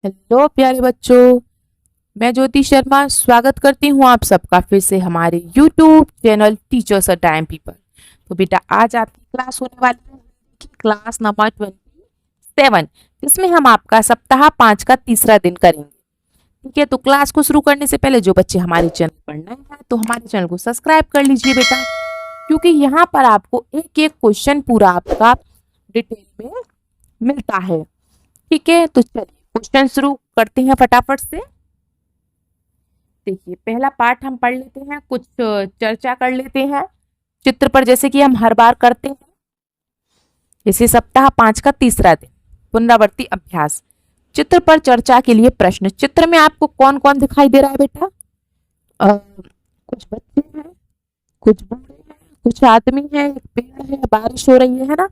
Hello प्यारे बच्चों। मैं ज्योति शर्मा स्वागत करती हूँ आप सबका फिर से हमारे YouTube channel teachers a time people. तो बेटा आज आपकी क्लास होने वाली है की क्लास नंबर 27, जिसमें हम आपका सप्ताह 5 का तीसरा दिन करेंगे। ठीक है, तो क्लास को शुरू करने से पहले जो बच्चे हमारे चैनल पर नए हैं तो हमारे चैनल को सब्सक्राइब कर लीजिए बेटा, क्योंकि यहाँ पर आपको एक एक क्वेश्चन पूरा आपका डिटेल में मिलता है। ठीक है, तो चलिए क्वेश्चन शुरू करते हैं फटाफट से। देखिए पहला पार्ट हम पढ़ लेते हैं, कुछ चर्चा कर लेते हैं चित्र पर, जैसे कि हम हर बार करते हैं। जैसे सप्ताह 5 का तीसरा दिन, पुनरावृत्ति अभ्यास। चित्र पर चर्चा के लिए प्रश्न। चित्र में आपको कौन कौन दिखाई दे रहा है बेटा? कुछ बच्चे हैं, कुछ बूढ़े हैं, कुछ आदमी है, एक पेड़ है, बारिश हो रही है ना।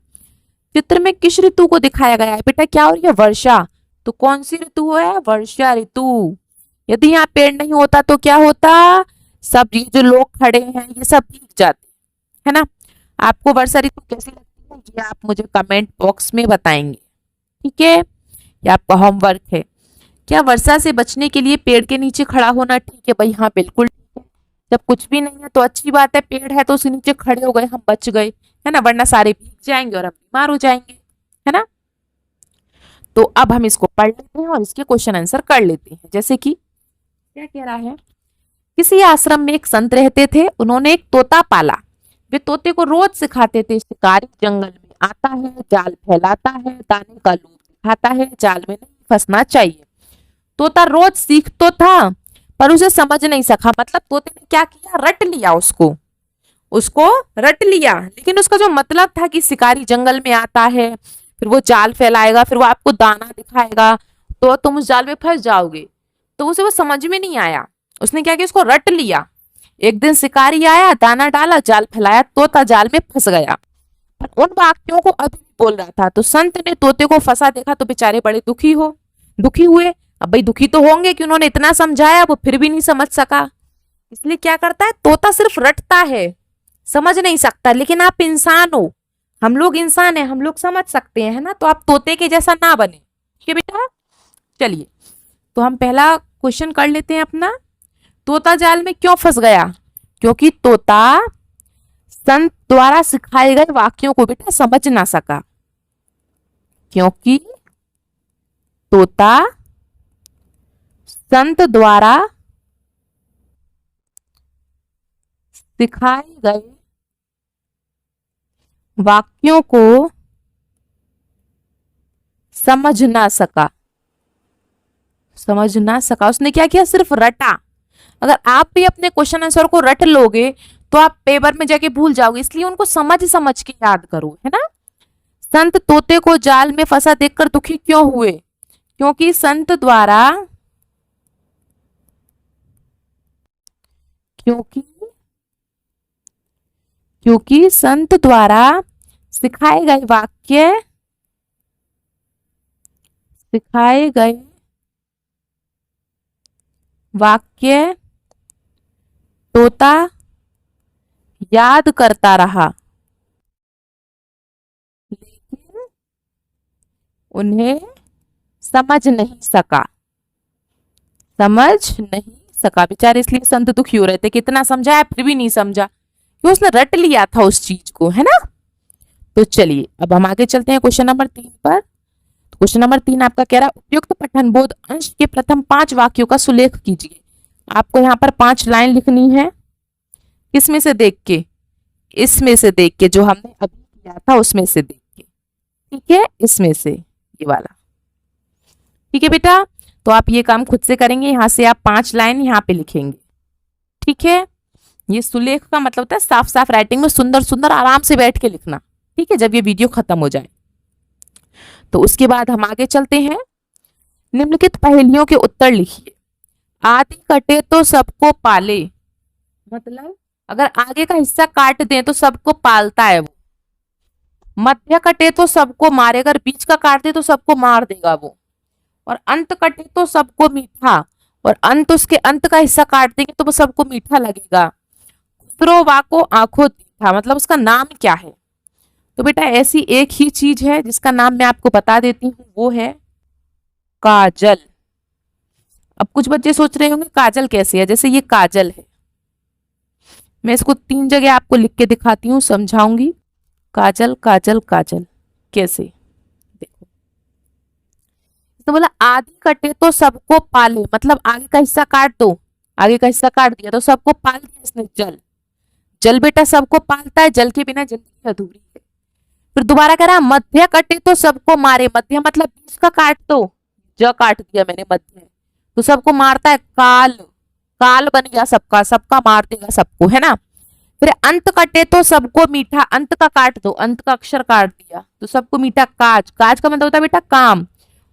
चित्र में किस ऋतु को दिखाया गया है बेटा? क्या हो रही है? वर्षा। तो कौन सी ऋतु है? वर्षा ऋतु। यदि यहाँ पेड़ नहीं होता तो क्या होता? सब ये जो लोग खड़े हैं ये सब भीग जाते, है ना। आपको वर्षा ऋतु कैसी लगती है ये आप मुझे कमेंट बॉक्स में बताएंगे। ठीक है, ये आपका होमवर्क है। क्या वर्षा से बचने के लिए पेड़ के नीचे खड़ा होना ठीक है? भाई हाँ, बिल्कुल ठीक है। जब कुछ भी नहीं है तो अच्छी बात है, पेड़ है तो उसके नीचे खड़े हो गए, हम बच गए, है ना, वरना सारे भीग जाएंगे और हम बीमार हो जाएंगे, है ना। तो अब हम इसको पढ़ लेते हैं और इसके क्वेश्चन आंसर कर लेते हैं। जैसे कि क्या कह रहा है? किसी आश्रम में एक संत रहते थे, उन्होंने एक तोता पाला। वे तोते को रोज सिखाते थे, शिकारी जंगल में आता है, जाल फैलाता है, दाने का लोभ दिखाता है, जाल में नहीं फंसना चाहिए। तोता रोज सीख तो था पर उसे समझ नहीं सका। मतलब तोते ने क्या किया? रट लिया उसको, उसको रट लिया, लेकिन उसका जो मतलब था कि शिकारी जंगल में आता है, फिर वो जाल फैलाएगा, फिर वो आपको दाना दिखाएगा तो तुम उस जाल में फंस जाओगे, तो उसे वो समझ में नहीं आया। उसने क्या किया? उसको रट लिया। एक दिन शिकारी आया, दाना डाला, जाल फैलाया, तोता जाल में फंस गया। पर उन वाक्यों को अभी बोल रहा था, तो संत ने तोते को फंसा देखा तो बेचारे बड़े दुखी हुए। अब भाई दुखी तो होंगे कि उन्होंने इतना समझाया वो फिर भी नहीं समझ सका। इसलिए क्या करता है? तोता सिर्फ रटता है, समझ नहीं सकता। लेकिन आप इंसान हो, हम लोग इंसान है, हम लोग समझ सकते हैं, है ना। तो आप तोते के जैसा ना बने, ठीक है बेटा। चलिए, तो हम पहला क्वेश्चन कर लेते हैं अपना। तोता जाल में क्यों फंस गया? क्योंकि तोता संत द्वारा सिखाए गए वाक्यों को बेटा समझ ना सका। क्योंकि तोता संत द्वारा सिखाए गए वाक्यों को समझ ना सका। उसने क्या किया? सिर्फ रटा। अगर आप भी अपने क्वेश्चन आंसर को रट लोगे तो आप पेपर में जाके भूल जाओगे, इसलिए उनको समझ समझ के याद करो, है ना। संत तोते को जाल में फंसा देखकर दुखी क्यों हुए? क्योंकि क्योंकि क्योंकि संत द्वारा सिखाए गए वाक्य सिखाए गए वाक्य तोता याद करता रहा, लेकिन उन्हें समझ नहीं सका। बेचारे, इसलिए संत दुखी हो रहे थे, कितना समझाया फिर भी नहीं समझा, क्योंकि उसने रट लिया था उस चीज को, है ना। तो चलिए अब हम आगे चलते हैं क्वेश्चन नंबर 3 पर। क्वेश्चन नंबर 3 आपका कह रहा है उपयुक्त पठन बोध अंश के प्रथम 5 वाक्यों का सुलेख कीजिए। आपको यहाँ पर 5 लाइन लिखनी है। किसमें से देख के? इसमें से देख के, जो हमने अभी किया था उसमें से देख के, ठीक है, इसमें से, ये वाला। ठीक है बेटा, तो आप ये काम खुद से करेंगे। यहाँ से आप 5 लाइन यहाँ पे लिखेंगे, ठीक है। ये सुलेख का मतलब होता है साफ साफ राइटिंग में, सुंदर सुंदर आराम से बैठ के लिखना, ठीक है, जब ये वीडियो खत्म हो जाए। तो उसके बाद हम आगे चलते हैं। निम्नलिखित पहेलियों के उत्तर लिखिए। आदि कटे तो सबको पाले, मतलब अगर आगे का हिस्सा काट दें तो सबको पालता है वो। मध्य कटे तो सबको मारे, अगर बीच का काट दे तो सबको मार देगा वो। और अंत कटे तो सबको मीठा, और अंत, उसके अंत का हिस्सा काट देंगे तो वो सबको मीठा लगेगा। खुसरो वाको आंखों दीठा, मतलब उसका नाम क्या है? तो बेटा ऐसी एक ही चीज है जिसका नाम मैं आपको बता देती हूँ, वो है काजल। अब कुछ बच्चे सोच रहे होंगे काजल कैसे है, जैसे ये काजल है, मैं इसको 3 जगह आपको लिख के दिखाती हूँ, समझाऊंगी। काजल काजल काजल कैसे, देखो। तो बोला आदि कटे तो सबको पाले, मतलब आगे का हिस्सा काट दो, आगे का हिस्सा काट दिया तो सबको पाल दिया इसने, जल। जल बेटा सबको पालता है, जल के बिना जिंदगी अधूरी है। फिर दोबारा कह रहा मध्य कटे तो सबको मारे, मध्य मतलब बीच का काट दो, ज काट दिया मैंने मध्य, तो सबको मारता है काल, काल बन गया सबका, सबका मार देगा सबको, है ना। फिर अंत कटे तो सबको मीठा, अंत का काट दो, अंत का अक्षर काट दिया तो सबको मीठा, काज, काज का मतलब होता है बेटा काम,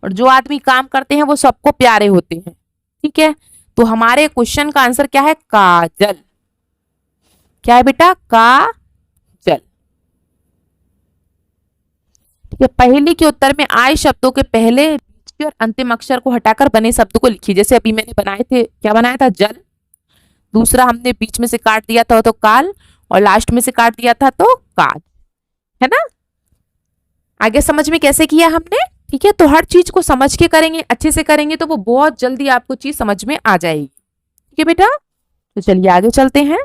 और जो आदमी काम करते हैं वो सबको प्यारे होते हैं, ठीक है। तो हमारे क्वेश्चन का आंसर क्या है, काजल। क्या है बेटा, काजल। ठीक है, पहली के उत्तर में आए शब्दों के पहले बीच और अंतिम अक्षर को हटाकर बने शब्द को लिखिए। जैसे अभी मैंने बनाए थे, क्या बनाया था, जल, दूसरा हमने बीच में से काट दिया था तो काल, और लास्ट में से काट दिया था तो काज, है ना। आगे समझ में कैसे किया हमने, ठीक है। तो हर चीज को समझ के करेंगे, अच्छे से करेंगे तो वो बहुत जल्दी आपको चीज समझ में आ जाएगी, ठीक है बेटा। तो चलिए आगे चलते हैं।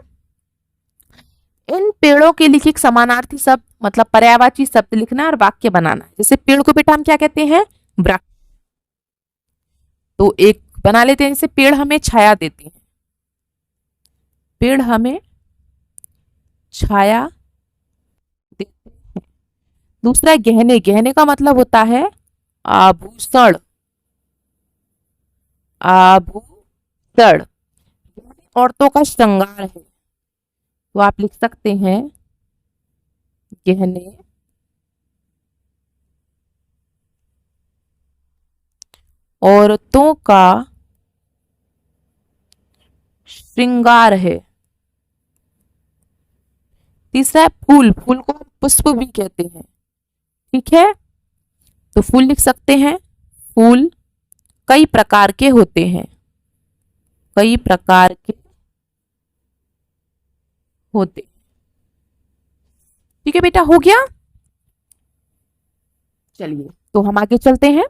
इन पेड़ों के लिए एक समानार्थी शब्द मतलब पर्यायवाची शब्द लिखना और वाक्य बनाना। जैसे पेड़ को बेटा हम क्या कहते हैं, वृक्ष। तो एक बना लेते हैं, जैसे पेड़ हमें छाया देते हैं, पेड़ हमें छाया देते हैं। दूसरा गहने, गहने का मतलब होता है आभूषण, आभूषण, औरतों का श्रृंगार है, तो आप लिख सकते हैं गहने औरतों का श्रृंगार है। तीसरा है फूल, फूल को हम पुष्प भी कहते हैं, ठीक है। तो फूल लिख सकते हैं, फूल कई प्रकार के होते हैं, कई प्रकार के होते, ठीक है बेटा, हो गया। चलिए तो हम आगे चलते हैं।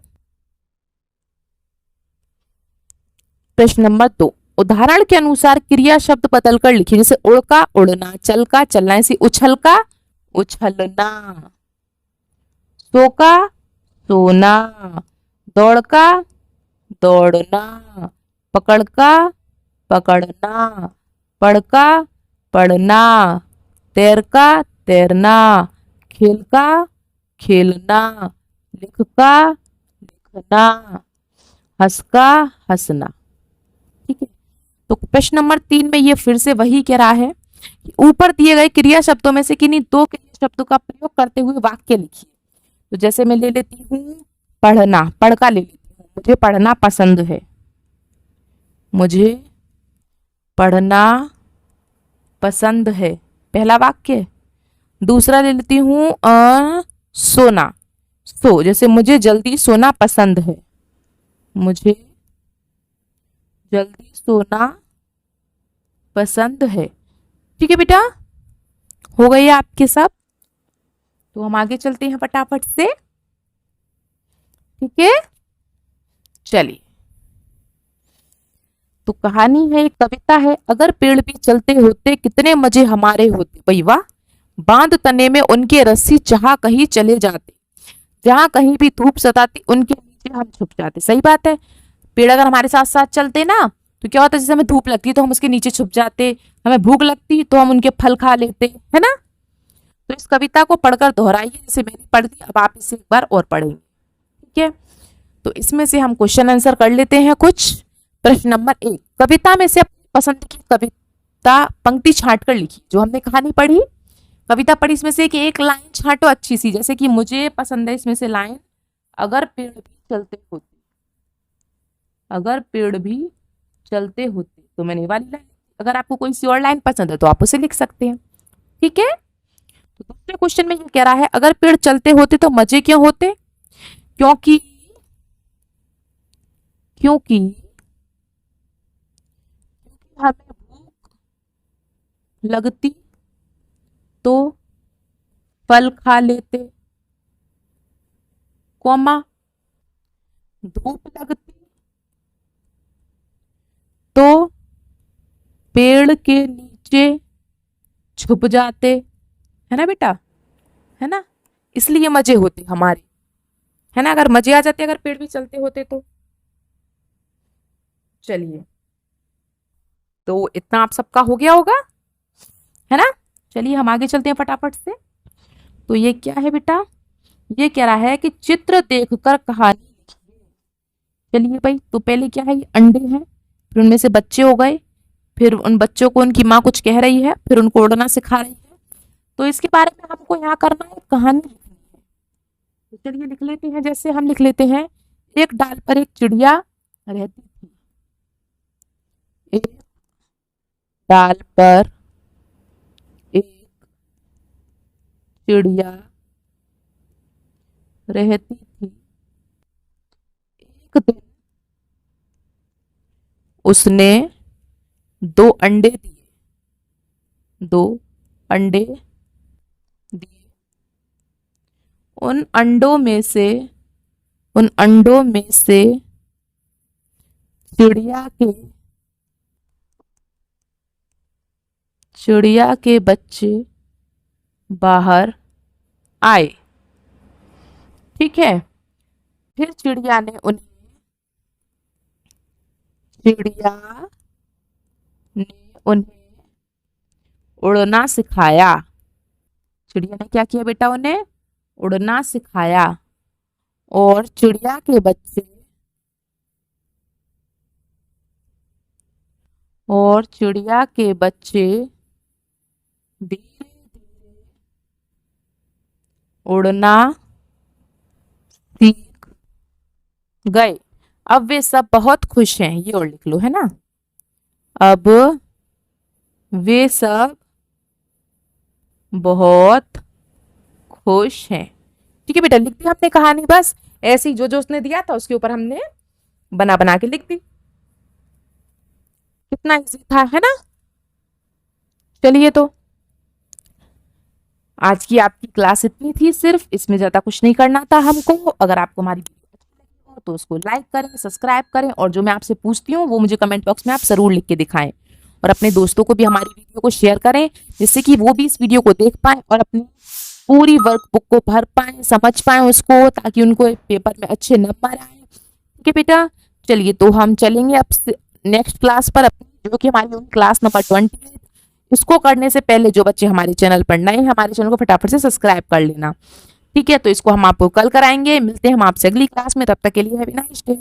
प्रश्न नंबर 2, उदाहरण के अनुसार क्रिया शब्द बदल कर लिखिए। जैसे उड़ का उड़ना, चल का चलना, ऐसे उछल का उछलना, सो का सोना, दौड़ का दौड़ना, पकड़ का पकड़ना, पढ़ का पढ़ना, तैर का तैरना, खेल का खेलना, लिख का लिखना, हंस का हंसना, ठीक है। तो प्रश्न नंबर 3 में ये फिर से वही कह रहा है कि ऊपर दिए गए क्रिया शब्दों में से किन्हीं 2 क्रिया शब्दों का प्रयोग करते हुए वाक्य लिखिए। तो जैसे मैं ले लेती हूँ पढ़ना, पढ़ का ले लेती हूँ, मुझे पढ़ना पसंद है, मुझे पढ़ना पसंद है, पहला वाक्य। दूसरा ले लेती हूँ सोना, सो, जैसे मुझे जल्दी सोना पसंद है, मुझे जल्दी सोना पसंद है, ठीक है बेटा, हो गई है आपके सब। तो हम आगे चलते हैं फटाफट से, ठीक है। चलिए, तो कहानी है, एक कविता है। अगर पेड़ भी चलते होते कितने मजे हमारे होते, भाई वाह। बांध तने में उनके रस्सी जहां कहीं चले जाते, जहां कहीं भी धूप सताती उनके नीचे हम छुप जाते। सही बात है, पेड़ अगर हमारे साथ साथ चलते ना तो क्या होता है, जैसे हमें धूप लगती है तो हम उसके नीचे छुप जाते, हमें भूख लगती तो हम उनके फल खा लेते, है ना। तो इस कविता को पढ़कर दोहराइए, जैसे मैंने पढ़ दी, अब आप इसे एक बार और पढ़ेंगे, ठीक है। तो इसमें से हम क्वेश्चन आंसर कर लेते हैं कुछ। प्रश्न नंबर 1, कविता में से अपनी पसंद की कविता पंक्ति छांट कर लिखी। जो हमने कहानी पढ़ी, कविता पढ़ी, इसमें से एक लाइन छांटो अच्छी सी, जैसे कि मुझे पसंद है इसमें से लाइन, अगर पेड़ भी चलते होते, अगर पेड़ भी चलते होते, तो मैंने वाली लाइन। अगर आपको कोई सी और लाइन पसंद है तो आप उसे लिख सकते हैं, ठीक है। तो दूसरे क्वेश्चन में ये कह रहा है अगर पेड़ चलते होते तो मजे क्यों होते, क्योंकि क्योंकि हमें भूख लगती तो फल खा लेते, कौमा, धूप लगती पेड़ के नीचे छुप जाते, है ना बेटा, है ना, इसलिए मजे होते हमारे, है ना, अगर मजे आ जाते अगर पेड़ भी चलते होते तो। चलिए, तो इतना आप सबका हो गया होगा, है ना। चलिए हम आगे चलते हैं फटाफट से। तो ये क्या है बेटा, ये कह रहा है कि चित्र देखकर कहानी लिखिए। चलिए भाई, तो पहले क्या है, ये अंडे हैं, फिर उनमें से बच्चे हो गए, फिर उन बच्चों को उनकी माँ कुछ कह रही है, फिर उनको उड़ना सिखा रही है। तो इसके बारे में हमको यहाँ करना है, कहानी लिखनी है। तो चलिए लिख लेते हैं, जैसे हम लिख लेते हैं, एक डाल पर एक चिड़िया रहती थी। एक डाल पर एक चिड़िया रहती थी। एक दिन उसने दो अंडे दिए, दो अंडे दिए। उन अंडों में से उन अंडों में से चिड़िया के बच्चे बाहर आए। ठीक है, फिर चिड़िया ने उन्हें उड़ना सिखाया। चिड़िया ने क्या किया बेटा, उन्हें उड़ना सिखाया। और चिड़िया के बच्चे धीरे धीरे उड़ना सीख गए। अब वे सब बहुत खुश हैं, ये और लिख लो, है ना। अब वे सब बहुत खुश हैं। ठीक है बेटा, लिख दी हमने कहानी, बस ऐसे ही जो जो उसने दिया था उसके ऊपर हमने बना बना के लिख दी। कितना इजी था, है ना। चलिए, तो आज की आपकी क्लास इतनी थी, सिर्फ इसमें ज्यादा कुछ नहीं करना था हमको। अगर आपको हमारी वीडियो अच्छी लगी हो तो उसको लाइक करें, सब्सक्राइब करें, और जो मैं आपसे पूछती हूँ वो मुझे कमेंट बॉक्स में आप जरूर लिख के दिखाएं। और अपने दोस्तों को भी हमारी वीडियो को शेयर करें, जिससे कि वो भी इस वीडियो को देख पाए और अपनी पूरी वर्कबुक को भर पाए, समझ पाए उसको, ताकि उनको पेपर में अच्छे नंबर आए। ठीक है बेटा, चलिए, तो हम चलेंगे अब नेक्स्ट क्लास पर अपनी, जो कि हमारी होगी क्लास नंबर 20। इसको करने से पहले जो बच्चे हमारे चैनल पर नए हैं, हमारे चैनल को फटाफट से सब्सक्राइब कर लेना। ठीक है, तो इसको हम आपको कल कराएंगे। मिलते हैं हम आपसे अगली क्लास में, तब तक के लिए हैव अ नाइस डे।